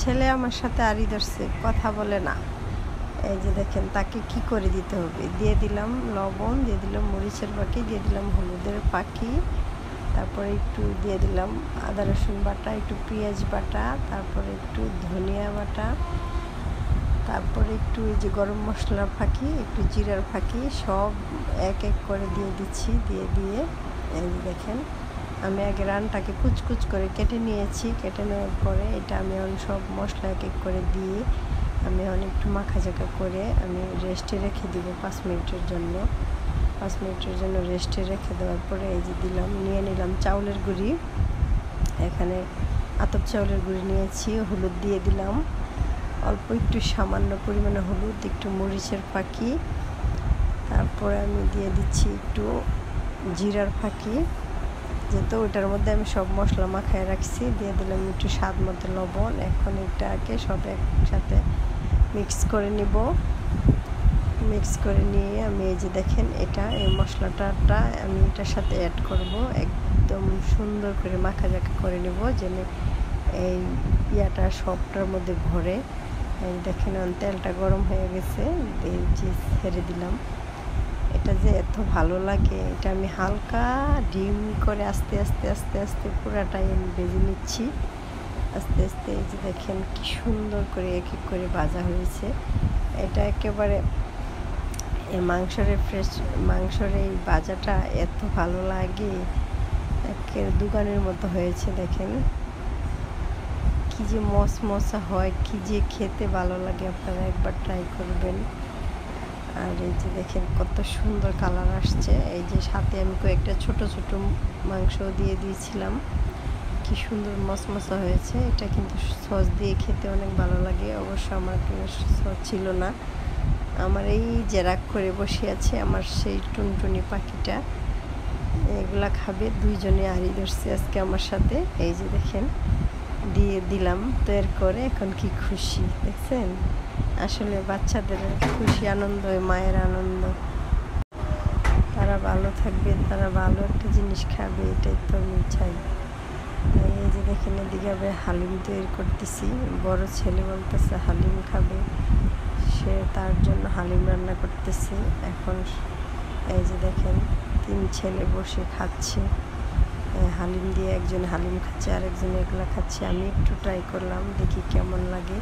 ছেলে আমার সাথে আড়ি ধরছে, কথা বলে না। এই যে দেখেন তাকে কি করে দিতে হবে। দিয়ে দিলাম লবণ, দিয়ে দিলাম মরিচের পাখি, দিয়ে দিলাম হলুদের পাখি, তারপরে একটু দিয়ে দিলাম আদা রসুন বাটা, একটু পেঁয়াজ বাটা, তারপরে একটু ধনিয়া বাটা, তারপরে একটু এই যে গরম মশলার ফাঁকি, একটু জিরার ফাঁকি, সব এক এক করে দিয়ে দিচ্ছি। দিয়ে এই যে দেখেন আমি আগে রানটাকে কুচকুচ করে কেটে নিয়েছি। কেটে নেওয়ার পরে এটা আমি সব মশলা এক এক করে দিয়ে আমি একটু মাখাঝাকা করে আমি রেস্টে রেখে দিব 5 মিনিটের জন্য। 5 মিনিটের জন্য রেস্টে রেখে দেওয়ার পরে এই যে নিয়ে নিলাম চাউলের গুঁড়ি। এখানে আতপ চাউলের গুঁড়ি নিয়েছি। হলুদ দিয়ে দিলাম অল্প, একটু সামান্য পরিমাণে হলুদ, একটু মরিচের ফাঁকি, তারপরে আমি দিয়ে দিচ্ছি একটু জিরার ফাঁকি, যেহেতু ওইটার মধ্যে আমি সব মশলা মাখায় রাখছি। দিয়ে দিলাম একটু স্বাদ মতো লবণ। এখন এটাকে সব একসাথে মিক্স করে নিব। মিক্স করে নিয়ে আমি এই যে দেখেন এই মশলাটা আমি এটার সাথে অ্যাড করব। একদম সুন্দর করে মাখাঝাকা করে নেব যেন এই ইয়াটা সবটার মধ্যে ভরে। এই দেখেন তেলটা গরম হয়ে গেছে, এই যে ছেড়ে দিলাম। এটা যে এত ভালো লাগে, এটা আমি হালকা ডিম করে আস্তে আস্তে আস্তে আস্তে পুরাটাই আমি ভেজে নিচ্ছি আস্তে আস্তে। এই যে দেখেন কি সুন্দর করে এক এক করে ভাজা হয়েছে। এটা একেবারে মাংসের এই ভাজাটা এত ভালো লাগে, একেবারে দোকানের মতো হয়েছে। দেখেন কি যে মশমশা হয়, কি যে খেতে ভালো লাগে, আপনারা একবার ট্রাই করবেন। আর এই যে দেখেন কত সুন্দর কালার আসছে। এই যে সাথে আমি কয়েকটা ছোট ছোট মাংস দিয়ে দিয়েছিলাম, কি সুন্দর মশমশা হয়েছে। এটা কিন্তু সস দিয়ে খেতে অনেক ভালো লাগে। অবশ্য আমার কোনো সস ছিল না। আমার এই যে রাগ করে বসে আছে আমার সেই টুনটুনি পাখিটা, এগুলা খাবে। দুইজনে আড়ি ধরছে আজকে আমার সাথে। এই যে দেখেন দিয়ে দিলাম তৈরি করে। এখন কি খুশি দেখছেন, আসলে বাচ্চাদের খুশি, আনন্দ, মায়ের আনন্দ। তারা ভালো থাকবে, তারা ভালো একটা জিনিস খাবে, এটাই তো আমি চাই। এই যে দেখেন এদিকে আমি হালিম তৈরি করতেছি। বড় ছেলে বলতেছে হালিম খাবে, সে তার জন্য হালিম রান্না করতেছে। এখন এই যে দেখেন 3 ছেলে বসে খাচ্ছে হালিম দিয়ে। একজন হালিম খাচ্ছে, আরেকজন এগুলা খাচ্ছে। আমি একটু ট্রাই করলাম, দেখি কেমন লাগে।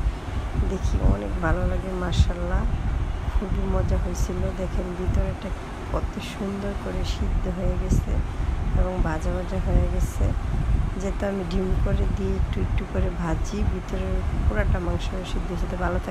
দেখি অনেক ভালো লাগে, মাশাআল্লাহ খুবই মজা হয়েছিল। দেখেন ভিতরেটা কত সুন্দর করে সিদ্ধ হয়ে গেছে এবং ভাজা ভাজা হয়ে গেছে। যেহেতু আমি ডিম করে দিয়ে একটু একটু করে ভাজি, ভিতরে পুরাটা মাংস সিদ্ধ হতে ভালো থাকে।